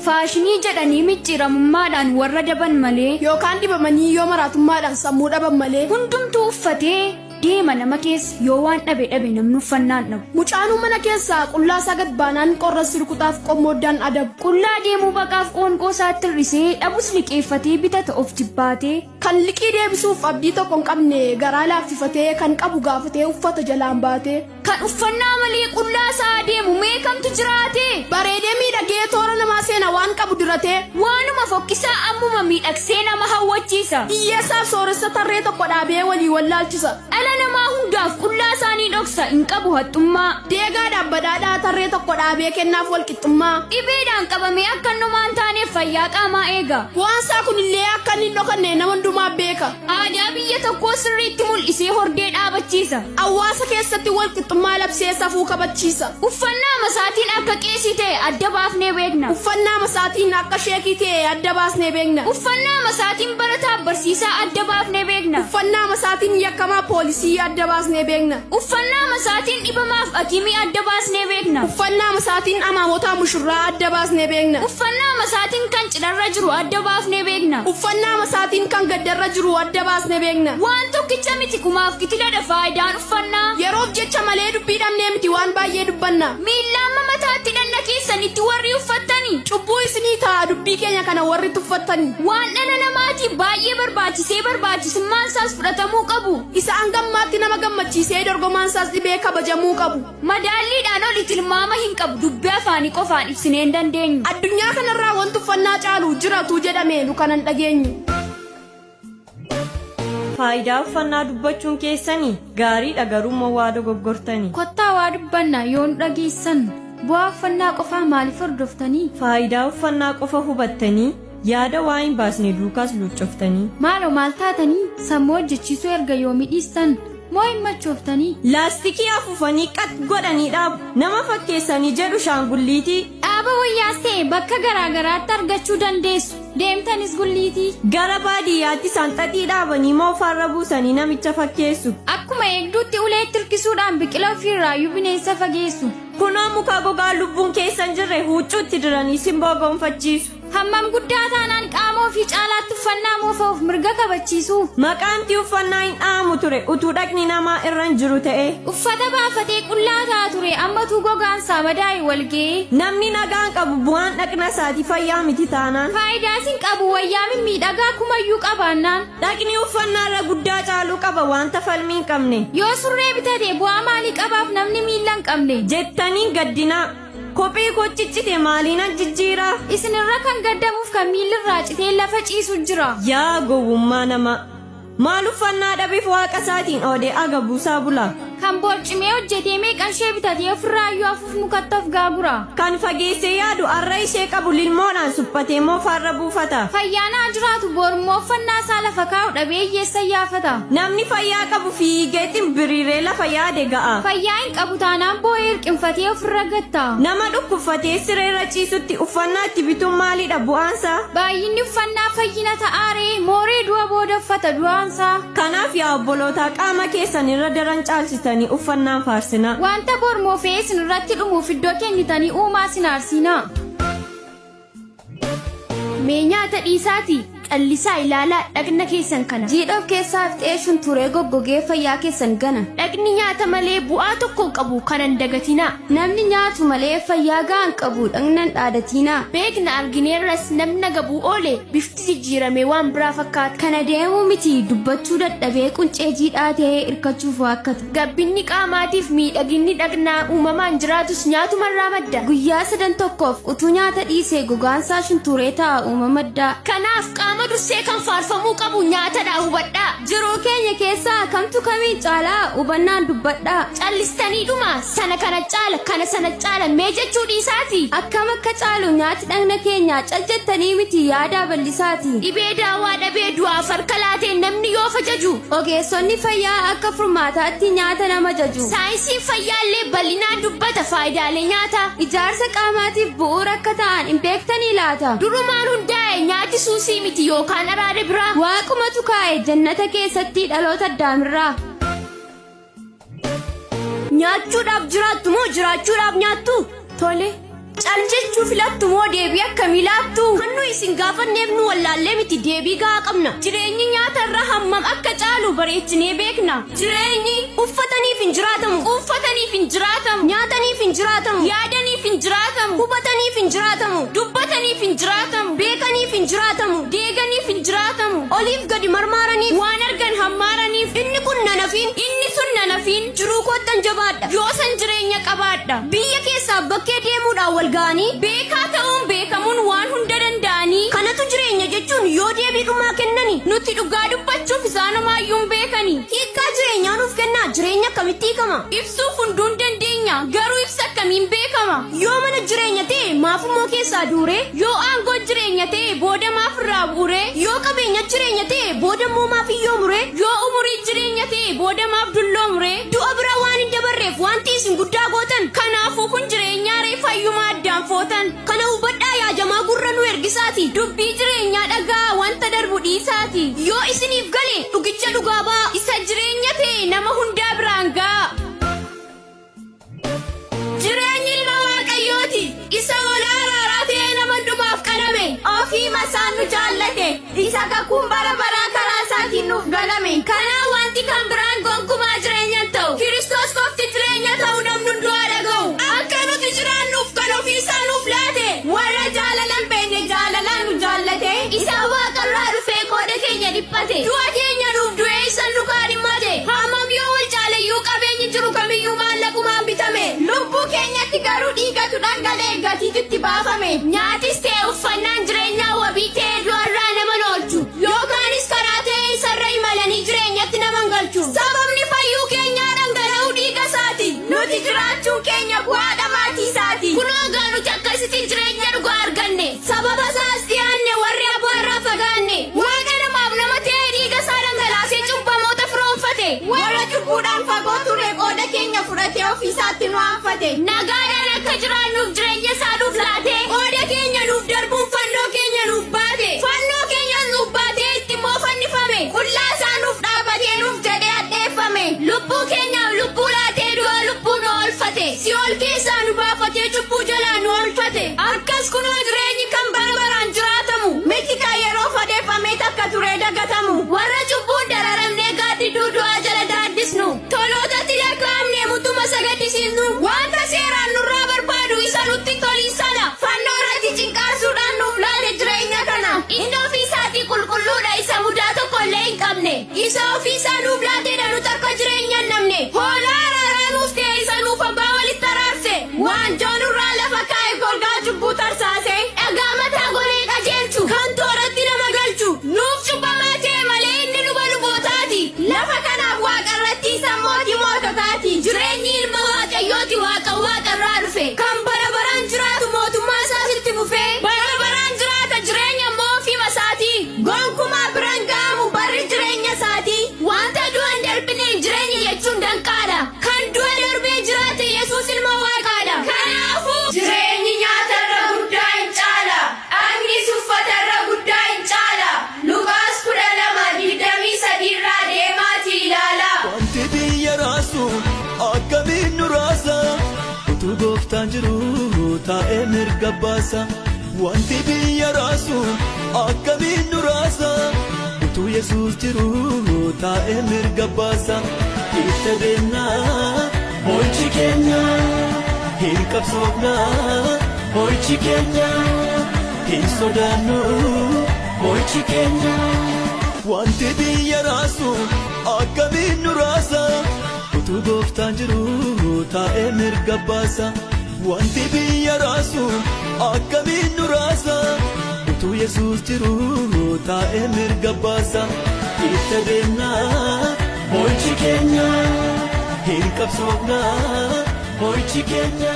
faashinii jedhanii micciiramummaadhaan warra daban malee yookaan dibamanii yoo maraatummaadhaan sammuu dhaban malee hundumtuu uffatee deema nama keessa yoo waan dhabe namni uffannaan dhabu. Mucaanuu mana keessaa qullaasaa gad baanaan qorra sirkutaaf qommooddaan adabu. Qullaa deemuu baqaaf qoonqoo isaatti hir'isee dhabus liqeeffatee bitata of jibbaatee kan liqii deebisuuf abdii tokko hin qabne garaa laaffifatee kan qabu gaafatee uffata jalaan baatee kan uffannaa malee qullaa isaa deemu meeqamtu jiraate bareedee miidhagee toora namaa seena waan qabu diratee waanuma fokkisaa ammuma miidhagsee nama hawwachiisa. Hiyyeessaaf sooressa tarree tokko dhaabee walii wallaalchisa. Dhala namaa hundaaf qullaa isaanii dhoksa hin qabu haxxummaa. Deegaadhaaf badhaadhaa tarree tokko dhaabee kennaaf walqixxummaa. Dhibeedhaan qabamee akka numaan taaneef fayyaa qaamaa eega. Waansaa kunillee akka inni hin dhokanne nama hundumaa beeka. Aadaa biyya tokkoo sirriitti mul'isee hordee dhaabachiisa. Hawaasa keessatti walqixxummaa labsee safuu kabachiisa. Uffannaa masaatiin akka qeesii ta'e adda baafnee beekna. Uffannaa masaatiin akka sheekii ta'e adda baasnee beekna. Uffannaa masaatiin barataa barsiisaa adda baafnee beekna. Uffannaa masaatiin yakkamaa poolisii adda baasnee beekna. Uffannaa masaatiin dhibamaaf hakimii adda baasnee beekna. Uffannaa masaatiin amaamotaa mushurraa adda baasnee beekna. Uffannaa masaatiin kan cidharra jiru adda baafnee beekna. Uffannaa masaatiin kan gaddarra jiru adda baasnee beekna. Waan tokkicha miti kumaaf kitiladha faayidaan uffannaa. Yeroof jecha malee dubbii dhabnee miti waan baay'ee dubbanna. Miillaan mataatti dhanna keessanitti warri uffattanii cubbuu isinii ta'a dubbii keenya kana warri tuffattanii. Waan dhala namaatiif baay'ee barbaachisummaan isaas fudhatamuu qabu. Isa hangammaatti nama gammachiisee dorgomaan isaas dhibee kabajamuu qabu. Madaalliidhaan oli tilmaama hin qabu dubbii afaanii qofaan ibsinee hin dandeenyu. Addunyaa kanarraa wanti uffannaa caalu jiratu jedhamee nu kanan dhageenyu. Faayidaa uffannaa dubbachuun keessanii gaariidha garuu waa dogoggortanii. Kottaa waa dubbanna yoo nu dhageessan bu'aa uffannaa qofaa maaliif hordoftanii? Faayidaa uffannaa qofa hubattanii yaada waa hin baasne duukaas luuccoftanii. Maaloo maal taatanii sammuu hojjechiisuu erga yoo midhiistan moo hin machooftanii? Laastikii afuufanii qat godhanii dhaabu nama fakkeessanii jedhu shaangulliitii. Dhaaba wayyaas ta'e bakka garaagaraatti argachuu dandeessu. Deemtanis gulliitii. Gara baadiyyaatti sanxaxii dhaabanii moo farra buusanii namicha fakkeessu. Akkuma eegduutti uleetti hirkisuudhaan biqila ofirraayyuu bineensa fageessu. Kunoo muka gogaa lubbuun keessan jirre huccuutti diranii simboo gonfachiisu. Hammam guddaa taanaan qaama ofii caalaatti uffannaa moofa'uuf mirga kabachiisu. Maqaanti uffannaa hin dhaamu ture utuu dhaqni namaa irra hin jiru ta'e. Uffata baafatee qullaa ta'a ture ammatuu gogaan isaa madaa'e walga'ee. Namni nagaan qabu bu'aan dhaqna isaati fayyaa miti taanaan. Faayidaas hin qabu wayyaa mimmiidhagaa kumayyuu qabaannaan. Dhaqni uffannaarra guddaa caaluu qaba wanta falmii hin qabne. Yoo surree bitate bu'aa maalii qabaaf namni miila hin qabne? Jettanii gaddinaa. Kophee koo ciccite maaliin jijjiira? Isinirra kan gaddamuuf kan miilirraa citee lafa ciisu jira. Yaa gowwummaa nama. Maal uffannaa dhabeef waaqa isaatiin oodee aga buusaa bula. Kan boorcimee hojjetee meeqan ishee bitatee ofirraayyuu afuuf mukatti of gaagura. Kan fageessee yaadu arra ishee qabu lilmoodhaan suphatee moo farra buufata. Fayyaanaa jiraatu boorummoo uffannaa isaa lafa kaa'u dhabee hiyyeessa yaafata. Namni fayyaa qabu fiigee ximbiriiree lafa yaade ga'a. Fayyaa hin qabu taanaan boo'ee hirqinfatee ofirra gatta. Nama dhukkubfatee sireerra ciisutti uffannaa itti bituun maalidha bu'aansaa? Baay'inni uffannaa fayyina ta'aaree mooree du'a booda uffata du'aansaa. Kanaaf yaa obbolootaa qaama keessan irra daran caalchitanii uffannaan faarsina. Wanta bormoo fe'ee isin irratti dhumuuf iddoo kennitanii uumaa sin aarsinaa. Mee nyaata dhiisaati callisaa ilaalaa dhaqna keessan kana. Jiidhoof keessaa fixeessuun turee goggogee fayyaa keessan gana. Dhaqni nyaata malee bu'aa tokko qabu kanan dagatinaa. Namni nyaatu malee fayyaa ga'an qabu dhaqnan dhaadatinaa. Beekna argineerras namni gabuu oole bifti jijjiirame waan biraa fakkaata. Kana deemuu miti dubbachuu dadhabee quncee jiidhaa ta'ee hirkachuuf waakkata. Gabbinni qaamaatiif miidhaginni dhaqnaa uumamaan jiraatus nyaatumarraa madda. Guyyaa 3 tokkoof utuu nyaata dhiisee gogaansaa shunturee ta'a uumama madda. Kanaaf qaama dursee kan faarfamuu qabu nyaatadha hubadhaa. Jiruu keenya keessaa kamtu kamiin caalaa hubannaan dubbadhaa. Callistanii dhuma sana kana caala kana sana caala mee jechuu dhiisaati. Akkam akka caalu nyaati dhagna keenya caljettanii miti yaadaa bal'isaati. Dhibee daawaa dhabee du'aaf harka laateen namni yoo fajaju. Ogeessonni fayyaa akka furmaataatti nyaata nama jaju. Saayinsiin fayyaallee bal'inaan dubbata faayidaalee nyaataa. Ijaarsa qaamaatiif bu'uura akka ta'an hin beektanii laata. Durumaan hundaa'e nyaati suusii miti yookaan araada biraa. Waaqumatu kaa'e jannata keessatti dhaloota addaamirraa. Nyaachuudhaaf jiraattu moo jiraachuudhaaf nyaattu? Tole cal jechuu filattu moo deebii akkamii laattu? Kan nu isin gaafanneef nu wallaallee miti deebii gahaa qabna. Jireenyi nyaatarra hammam akka caalu bareechinee beekna. Jireenyi uffataniif hin jiraatamu, uffataniif hin jiraatamu, nyaataniif hin jiraatamu, yaadaniif hin jiraatamu, hubataniif hin jiraatamu, dubbataniif hin jiraatamu, beekaniif hin jiraatamu, deeganiif hin jiraatamu, oliif gadi marmaaraniif, waan argan hammaaraniif. Inni kun nanafiin, inni sun nanafiin. Jiruu kottan jabaadha, yoosan jireenya qabaadha. Biyya keessaa bakkee deemuudhaan wal ga'anii beekaa ta'uun beekamuun waan hunda danda'anii. Kanatu jireenya jechuun yoo deebii dhumaa kennani nuti dhugaa dubbachuuf isaanumaayyuun beekani. Hiikkaa jireenyaa nuuf kennaa, jireenya akkamitti hiikama? Ibsuuf hunduun dandeenya, garuu ibsa akkamiin beekama? Yoo mana jireenya ta'e maafummoo keessaa duure, yoo aangoo jireenya ta'e booda maaf irraa buure, yoo qabeenya jireenya ta'e booda immoo maaf iyyoo mure, yoo umurii jireenya ta'e booda maaf dulloo mure. Du'a bira waan hin dabarreef wanti isin guddaa gootan, kanaafuu kun jireenyaa reeffayyumaa addaan footan. Kana hubadhaa yaajamaa gurra nu ergisaati, dubbii jireenyaa dhagaa wanta darbu dhiisaati. Yoo isiniif gale dhugicha dhugaa ba'a, isa jireenya ta'e nama hundaa biraan ga'a. Jireenyi ilma Waaqayyooti, isa ol araaraa ta'e nama dhugaaf qalame, ofii masaan nu jaallate, isa kakuun bara baraa karaa isaatiin nuuf galame. Kanaa wanti kan biraan gonkumaa jireenya ta'u, Kiristoos qofti jireenya ta'u namni hundumaa dhaga'u. Akka nuti jiraannuuf kan ofii isaa nuuf laate, warra jaalalan beekne jaalalaan nu jaallate, isa waaqarraa dhufee qooda keenya dhiphate, du'a keenya nuuf du'ee isa nu kaadhimmate. Hammam yoo wal jaalayyuu qabeenyi jiru kamiyyuu maallaqumaan bitame, lubbuu keenyatti garuu dhiigatu dhangalee gatiitti baafame. Nyaatis ta'e uffannaan jireenyaa wabii ta'e du'arraa nama oolchu, yookaanis karaa ta'e isarra imalanii jireenyatti nama galchu. Sababni fayyuu keenyaa dhangala'uu dhiiga isaati, nuti jiraachuun keenya bu'aadha maatii isaati. Kunoo gaa nuti akkasitti jireenya dhugaa arganne, sababa isaas dhiyaanne warri abaarraa fagaanne. Waaqa namaaf nama ta'e dhiiga isaa dhangalaasee cubbamoota firoonfate, warra cubbuudhaan fagoo ture qooda keenya fudhatee ofiisaatti nu aanfate. Nagaadhaan akka jiraannuuf jireenya isaa nuuf laate, qooda keenya nuuf darbuun fannoo keenya nuuf baate, fannoo keenya nuuf baatee itti immoo fannifame, qullaa isaa nuuf dhaabatee nuuf jedhee addeeffame. Lubbuu keenyaaf lubbuu laatee du'a lubbuu nu oolfate, si'ool keessaa nu baafatee cubbuu jalaa nu oolfate. Akkas kunoo jireenyi kan bara baraan jiraatamu, miti kan yeroo fadeeffamee takka turee dagatamu. Warra cubbuun dararamnee gaaddiduu du'aa jala daaddisnu, tolootatti lakkaa'amnee mutuma sagadisiisnu, wanta seeraan nurraa barbaadu isa nutti toliisana, fannoo irratti cinqaarsuudhaan nuuf laate jireenya kana. Inni ofiisaatii qulqulluudha, isa mudaa tokkollee hin qabne, isa ofiisaa nuuf laateedha nuti akka jireenya hin namne. Hoolaa araaraa nuuf ta'e isa nuuf abbaa walitti araarse, waanjoo nurraa lafa kaa'e golgaa cubbuu tarsaase, dhagaa mataa golee qajeelchu, kan tooratti nama galchu, nuuf cubbamaa ta'e malee inni luba lubootaati. Lafa kanaaf waaqa irratti isa mootii moototaati. Jireenyi ilma Waaqayyooti, waaqa waaqarraa dhufe, kan bara baraan jiraatu mootummaa isaas itti fufee, bara baraan jiraata jireenya immoo ofii isaati. Gonkumaa biraan ga'amu barri jireenya isaati. Wanta du'a hin darbine jireenya jechuun danqaadha. Kan du'a darbee jiraate Yesuus ilma Waaqaadha. Kanaafuu jireenyi nyaatarra guddaa hin caala, dhagnis uffatarra guddaa hin caala. Luqaas 12:23 irraa deemaatii ilaala. Wanti biyya raasu akkamiin nu raasa, utuu gooftaan jiru taa'ee mirga baasa. Wanti biyya raasu akkamiin nu raasa, utuu Yesuus jiru taa'ee mirga baasa. Itti deemnaa mo'ichi keenya, hin qabsoofnaa mo'ichi keenya, hin sodaannu mo'ichi keenya. Wanti biyya raasu akkamiin nu raasa, utuu gooftaan jiru taa'ee mirga baasa. Wanti biyya raasu akkamiin nu raasa, utuu Yesuus jiru taa'ee mirga baasa. Itti deemnaa mo'ichi keenya, hin qabsoofnaa mo'ichi keenya.